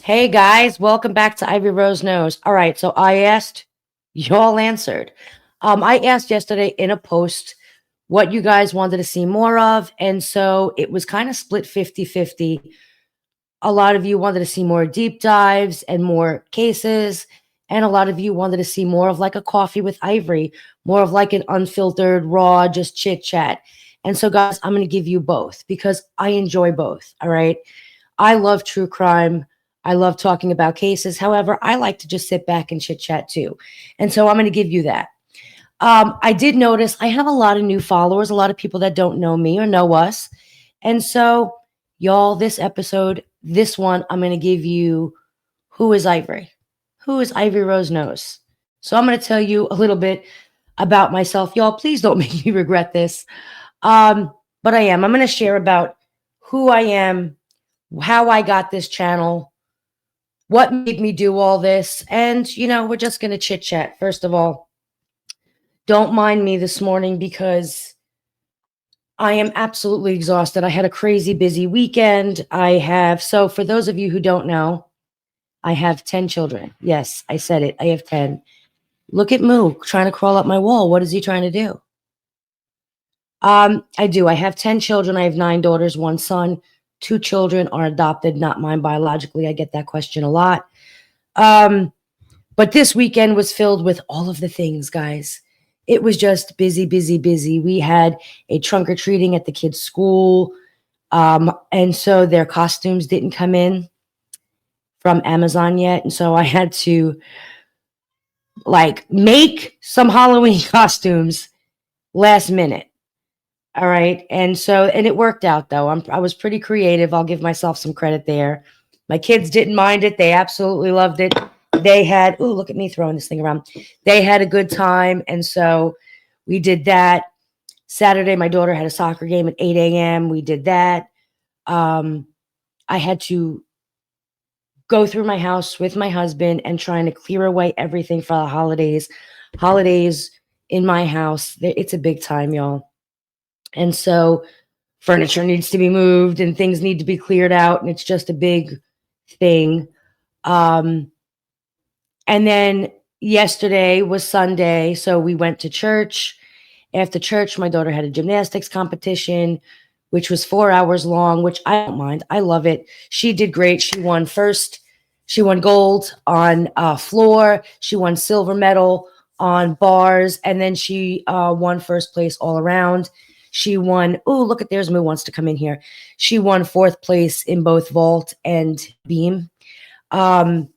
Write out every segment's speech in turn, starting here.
Hey guys, welcome back to Ivory Rose Knows. All right, so I asked, y'all answered. I asked yesterday in a post what you guys wanted to see more of, and so it was kind of split 50-50. A lot of you wanted to see more deep dives and more cases, and a lot of you wanted to see more of like a coffee with Ivory, more of like an unfiltered, raw, just chit chat. And so, guys, I'm going to give you both because I enjoy both. All right. I love true crime. I love talking about cases. However, I like to just sit back and chit chat too. And so I'm going to give you that. I did notice I have a lot of new followers, a lot of people that don't know me or know us. And so, y'all, this episode, this one, I'm going to give you who is Ivory? Who is Ivory Rose Knows? So I'm going to tell you a little bit about myself. Y'all, please don't make me regret this. But I am. I'm going to share about who I am, how I got this channel, what made me do all this. And, we're just going to chit chat. First of all, don't mind me this morning because I am absolutely exhausted. I had a crazy busy weekend. So for those of you who don't know, I have 10 children. Yes, I said it. I have 10. Look at Moo trying to crawl up my wall. What is he trying to do? I do. I have 10 children. I have 9 daughters, 1 son. 2 children are adopted, not mine biologically. I get that question a lot. But this weekend was filled with all of the things, guys. It was just busy, busy, busy. We had a trunk or treating at the kids' school. And so their costumes didn't come in from Amazon yet. And so I had to make some Halloween costumes last minute. All right. And it worked out though. I was pretty creative. I'll give myself some credit there. My kids didn't mind it. They absolutely loved it. They had, ooh, look at me throwing this thing around. They had a good time. And so we did that. Saturday, my daughter had a soccer game at 8 a.m. We did that. I had to go through my house with my husband and trying to clear away everything for the holidays. Holidays in my house, it's a big time, y'all. And so furniture needs to be moved and things need to be cleared out. And it's just a big thing. And then yesterday was Sunday. So we went to church. After church, my daughter had a gymnastics competition, which was 4 hours long, which I don't mind. I love it. She did great. She won first. She won gold on floor. She won silver medal on bars. And then she won first place all around. She won, oh, look at there's Moo wants to come in here. She won 4th place in both vault and beam. And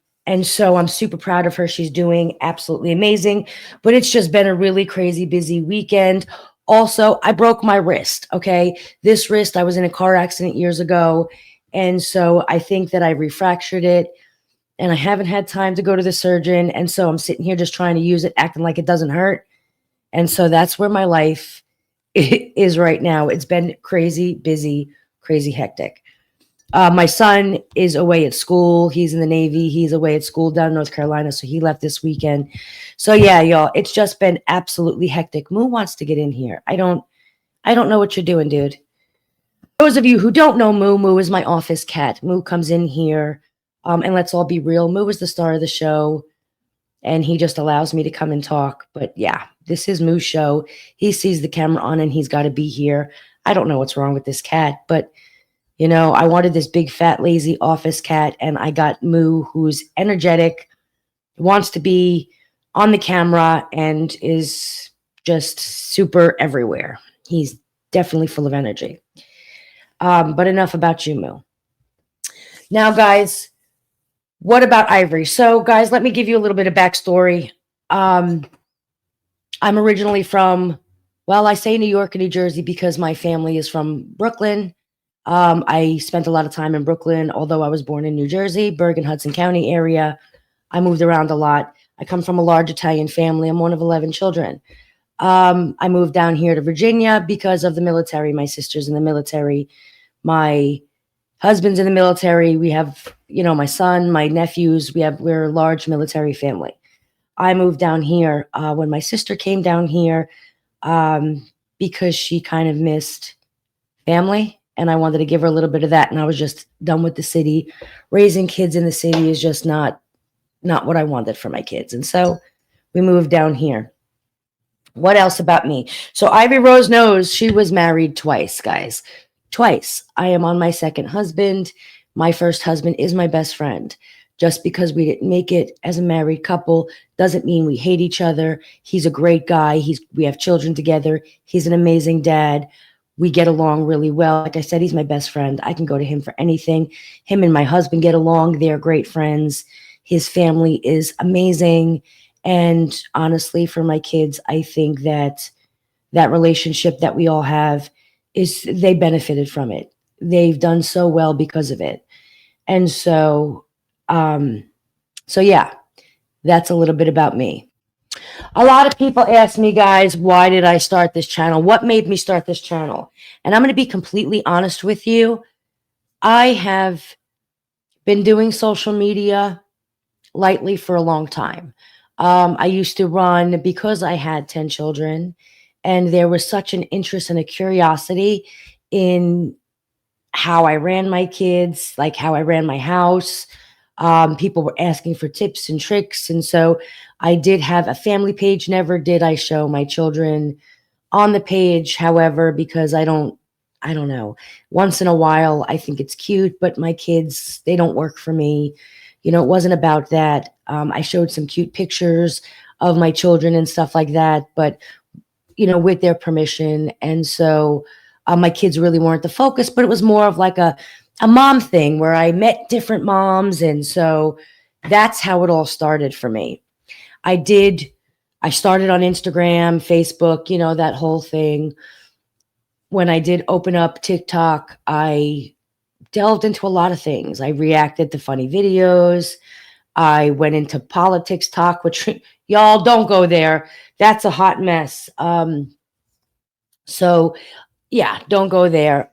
so I'm super proud of her. She's doing absolutely amazing. But it's just been a really crazy, busy weekend. Also, I broke my wrist, okay? This wrist, I was in a car accident years ago. And so I think that I refractured it. And I haven't had time to go to the surgeon. And so I'm sitting here just trying to use it, acting like it doesn't hurt. And so that's where my life is right now. It's been crazy, busy, crazy hectic. My son is away at school. He's in the Navy. He's away at school down in North Carolina. So he left this weekend. So yeah, y'all, it's just been absolutely hectic. Moo wants to get in here. I don't know what you're doing, dude. Those of you who don't know Moo, Moo is my office cat. Moo comes in here. And let's all be real. Moo is the star of the show. And he just allows me to come and talk. But yeah, this is Moo's show. He sees the camera on and he's got to be here. I don't know what's wrong with this cat, but I wanted this big, fat, lazy office cat, and I got Moo, who's energetic, wants to be on the camera, and is just super everywhere. He's definitely full of energy. But enough about you, Moo. Now, guys, what about Ivory? So, guys, let me give you a little bit of backstory. I'm originally from, I say New York and New Jersey because my family is from Brooklyn. I spent a lot of time in Brooklyn, although I was born in New Jersey, Bergen-Hudson County area. I moved around a lot. I come from a large Italian family. I'm one of 11 children. I moved down here to Virginia because of the military. My sister's in the military. My husband's in the military. We have, my son, my nephews. We're a large military family. I moved down here when my sister came down here because she kind of missed family and I wanted to give her a little bit of that. And I was just done with the city. Raising kids in the city is just not what I wanted for my kids. And so we moved down here. What else about me? So Ivory Rose Knows, she was married twice, guys. Twice. I am on my second husband. My first husband is my best friend. Just because we didn't make it as a married couple doesn't mean we hate each other. He's a great guy. We have children together. He's an amazing dad. We get along really well. Like I said, he's my best friend. I can go to him for anything. Him and my husband get along. They're great friends. His family is amazing. And honestly, for my kids, I think that relationship that we all have they benefited from it. They've done so well because of it. And so, yeah, that's a little bit about me. A lot of people ask me, guys, why did I start this channel? What made me start this channel? And I'm going to be completely honest with you. I have been doing social media lightly for a long time. I used to run because I had 10 children, and there was such an interest and a curiosity in how I ran my kids, like how I ran my house. People were asking for tips and tricks. And so I did have a family page. Never did I show my children on the page. However, because I don't know, once in a while, I think it's cute, but my kids, they don't work for me. You know, it wasn't about that. I showed some cute pictures of my children and stuff like that, but, you know, with their permission. And so my kids really weren't the focus, but it was more of like a mom thing where I met different moms. And so that's how it all started for me. I started on Instagram, Facebook, you know, that whole thing. When I did open up TikTok, I delved into a lot of things. I reacted to funny videos. I went into politics talk, which y'all don't go there. That's a hot mess. So yeah, don't go there.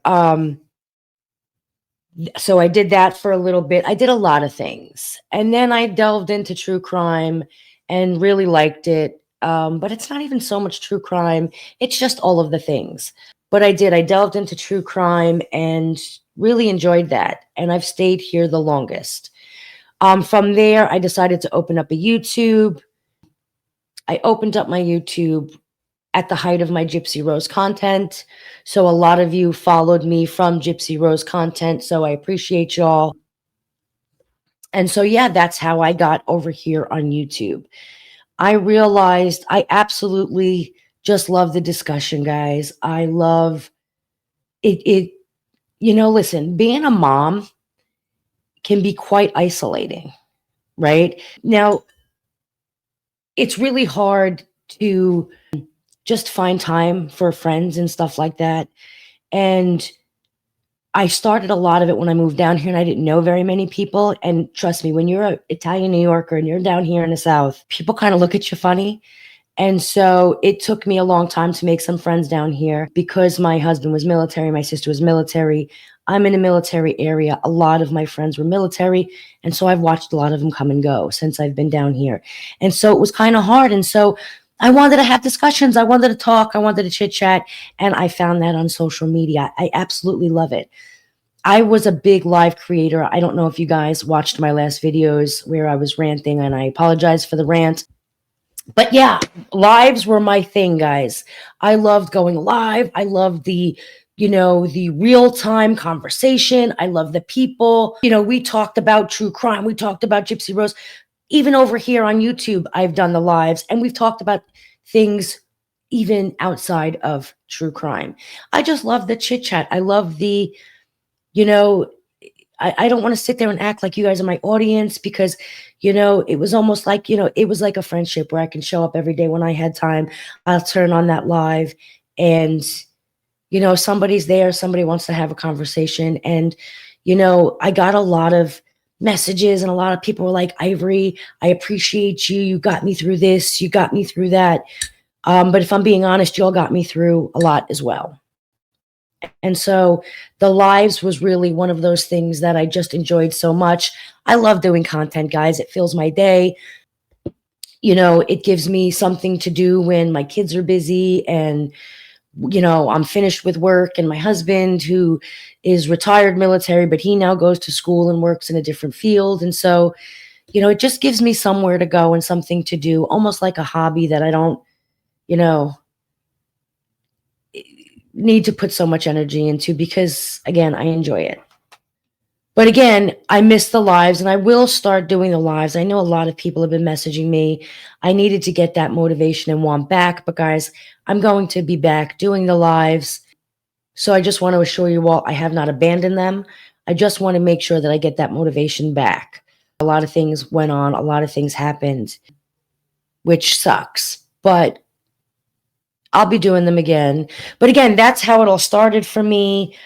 So I did that for a little bit. I did a lot of things. And then I delved into true crime and really liked it. But it's not even so much true crime. It's just all of the things. But I delved into true crime and really enjoyed that. And I've stayed here the longest. From there, I decided to open up a YouTube. I opened up my YouTube at the height of my Gypsy Rose content. So a lot of you followed me from Gypsy Rose content. So I appreciate y'all. And so, yeah, that's how I got over here on YouTube. I realized I absolutely just love the discussion, guys. I love it. You know, listen, being a mom can be quite isolating, right? Now, it's really hard to just find time for friends and stuff like that. And I started a lot of it when I moved down here and I didn't know very many people. And trust me, when you're an Italian New Yorker and you're down here in the South, people kind of look at you funny. And so it took me a long time to make some friends down here because my husband was military, my sister was military. I'm in a military area. A lot of my friends were military. And so I've watched a lot of them come and go since I've been down here. And so it was kind of hard. And so I wanted to have discussions. I wanted to talk. I wanted to chit chat. And I found that on social media. I absolutely love it. I was a big live creator. I don't know if you guys watched my last videos where I was ranting, and I apologize for the rant. But yeah, lives were my thing, guys. I loved going live. I loved the real-time conversation. I love the people. You know, we talked about true crime. We talked about Gypsy Rose. Even over here on YouTube, I've done the lives, and we've talked about things even outside of true crime. I just love the chit chat. I love the, I don't want to sit there and act like you guys are my audience because, it was almost like, it was like a friendship where I can show up every day when I had time. I'll turn on that live and, somebody's there, somebody wants to have a conversation. And, I got a lot of messages and a lot of people were like, Ivory, I appreciate you. You got me through this. You got me through that. But if I'm being honest, y'all got me through a lot as well. And so the lives was really one of those things that I just enjoyed so much. I love doing content, guys. It fills my day. It gives me something to do when my kids are busy and I'm finished with work, and my husband, who is retired military, but he now goes to school and works in a different field. And so, it just gives me somewhere to go and something to do, almost like a hobby that I don't, you know, need to put so much energy into because, again, I enjoy it. But again, I miss the lives and I will start doing the lives. I know a lot of people have been messaging me. I needed to get that motivation and want back. But guys, I'm going to be back doing the lives. So I just want to assure you all, I have not abandoned them. I just want to make sure that I get that motivation back. A lot of things went on, a lot of things happened, which sucks. But I'll be doing them again. But again, that's how it all started for me.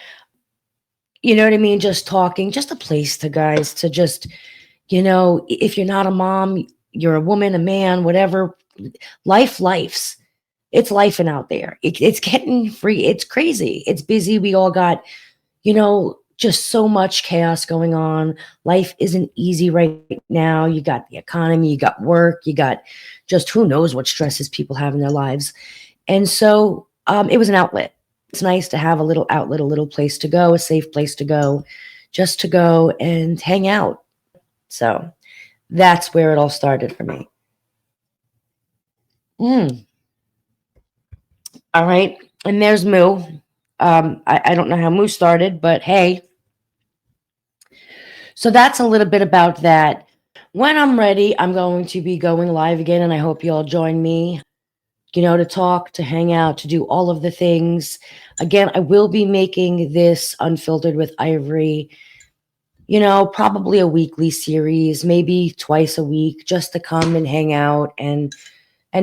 You know what I mean? Just talking, just a place to guys to just, if you're not a mom, you're a woman, a man, whatever, life's. It's lifing out there. It's getting free. It's crazy. It's busy. We all got, just so much chaos going on. Life isn't easy right now. You got the economy, you got work, you got just who knows what stresses people have in their lives. And so it was an outlet. It's nice to have a little outlet, a little place to go, a safe place to go, just to go and hang out. So that's where it all started for me. All right. And there's Moo. I don't know how Moo started, but hey. So that's a little bit about that. When I'm ready, I'm going to be going live again, and I hope you all join me, to talk, to hang out, to do all of the things. Again, I will be making this Unfiltered with Ivory, probably a weekly series, maybe twice a week, just to come and hang out and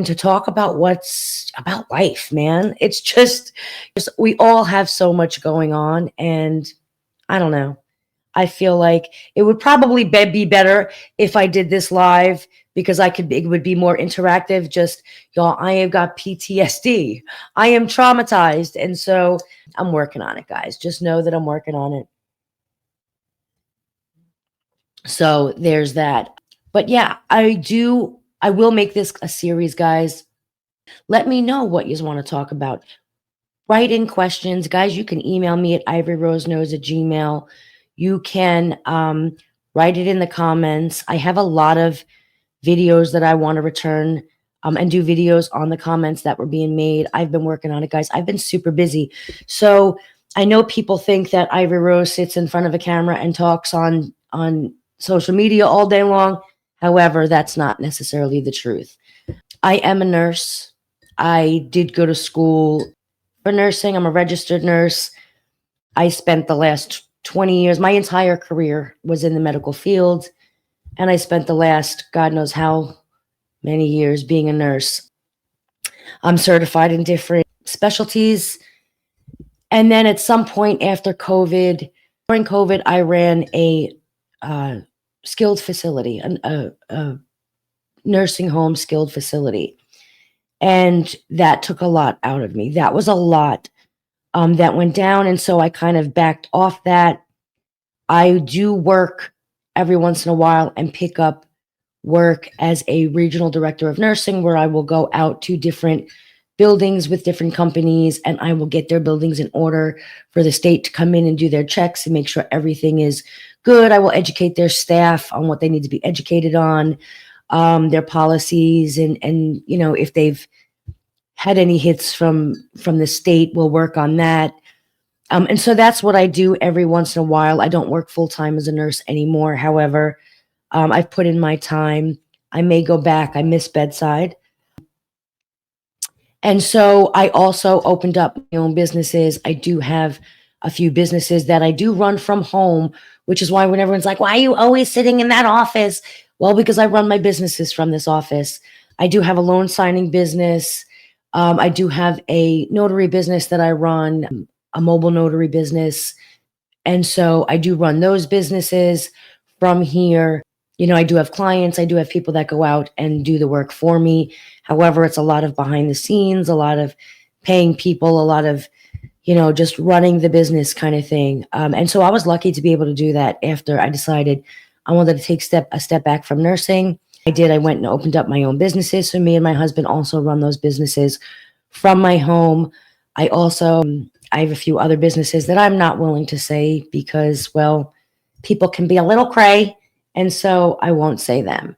to talk about what's about life, man. It's just we all have so much going on, and I don't know. I feel like it would probably be better if I did this live because it would be more interactive. Just, y'all, I have got PTSD. I am traumatized. And so I'm working on it, guys. Just know that I'm working on it. So there's that. But yeah, I will make this a series, guys. Let me know what you want to talk about. Write in questions. Guys, you can email me at ivoryrose@gmail.com. You can write it in the comments. I have a lot of videos that I want to return and do videos on the comments that were being made. I've been working on it, guys. I've been super busy. So I know people think that Ivory Rose sits in front of a camera and talks on social media all day long. However, that's not necessarily the truth. I am a nurse. I did go to school for nursing. I'm a registered nurse. I spent the last 20 years, my entire career was in the medical field. And I spent the last, God knows how many years being a nurse. I'm certified in different specialties. And then at some point after COVID, during COVID, I ran a skilled facility, a nursing home skilled facility. And that took a lot out of me. That was a lot that went down. And so I kind of backed off that. I do work every once in a while and pick up work as a regional director of nursing, where I will go out to different buildings with different companies and I will get their buildings in order for the state to come in and do their checks and make sure everything is good. I will educate their staff on what they need to be educated on, their policies, and if they've had any hits from the state, we'll work on that. And so that's what I do every once in a while. I don't work full-time as a nurse anymore. However, I've put in my time. I may go back. I miss bedside. And so I also opened up my own businesses. I do have a few businesses that I do run from home, which is why when everyone's like, why are you always sitting in that office? Well, because I run my businesses from this office. I do have a loan signing business. I do have a notary business that I run, a mobile notary business. And so I do run those businesses from here. I do have clients. I do have people that go out and do the work for me. However, it's a lot of behind the scenes, a lot of paying people, a lot of, just running the business kind of thing. And so I was lucky to be able to do that after I decided I wanted to take a step back from nursing. I did. I went and opened up my own businesses. So me and my husband also run those businesses from my home. I also, I have a few other businesses that I'm not willing to say because, well, people can be a little cray. And so I won't say them.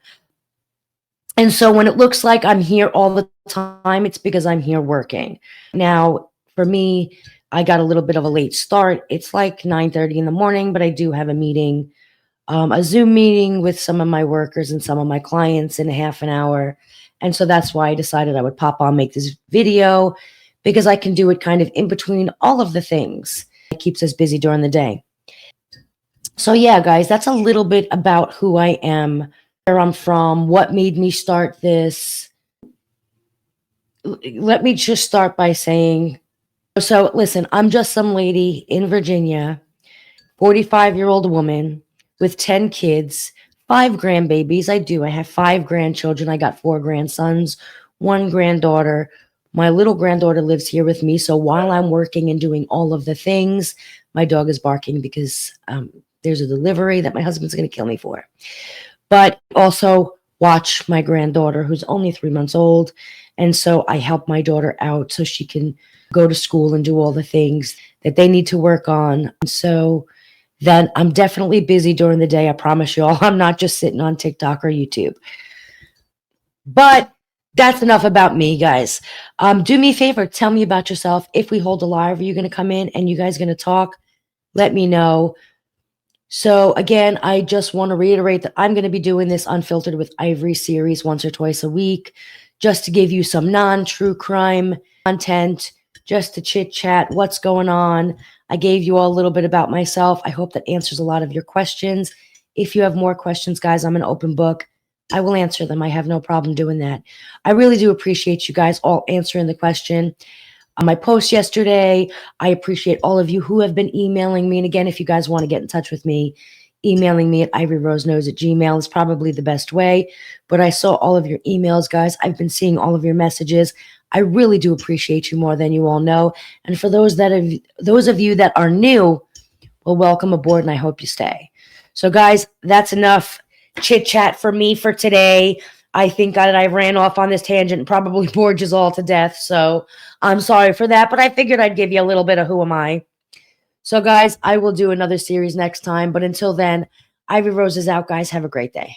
And so when it looks like I'm here all the time, it's because I'm here working. Now, for me, I got a little bit of a late start. It's like 9:30 in the morning, but I do have a meeting, a Zoom meeting with some of my workers and some of my clients in a half an hour. And so that's why I decided I would pop on, make this video, because I can do it kind of in between all of the things. It keeps us busy during the day. So yeah, guys, that's a little bit about who I am, where I'm from, what made me start this. Let me just start by saying, so listen, I'm just some lady in Virginia, 45-year-old woman with 10 kids, 5 grandbabies. I have 5 grandchildren. I got 4 grandsons, 1 granddaughter. My little granddaughter lives here with me. So while I'm working and doing all of the things, my dog is barking because there's a delivery that my husband's going to kill me for. But also watch my granddaughter, who's only 3 months old. And so I help my daughter out so she can go to school and do all the things that they need to work on. So then I'm definitely busy during the day. I promise y'all, I'm not just sitting on TikTok or YouTube. But that's enough about me, guys. Do me a favor, tell me about yourself. If we hold a live, are you going to come in and you guys going to talk? Let me know. So again, I just want to reiterate that I'm going to be doing this Unfiltered with Ivory series once or twice a week, just to give you some non-true crime content, just to chit chat what's going on. I gave you all a little bit about myself. I hope that answers a lot of your questions. If you have more questions, guys, I'm an open book. I will answer them. I have no problem doing that. I really do appreciate you guys all answering the question on my post yesterday. I appreciate all of you who have been emailing me. And again, if you guys want to get in touch with me, emailing me at ivoroseknows@gmail.com is probably the best way. But I saw all of your emails, guys. I've been seeing all of your messages. I really do appreciate you more than you all know. And for those of you that are new, well, welcome aboard, and I hope you stay. So, guys, that's enough chit chat for me for today. I think that I ran off on this tangent and probably bored you all to death. So I'm sorry for that, but I figured I'd give you a little bit of who am I. So guys, I will do another series next time. But until then, Ivy Rose is out, guys. Have a great day.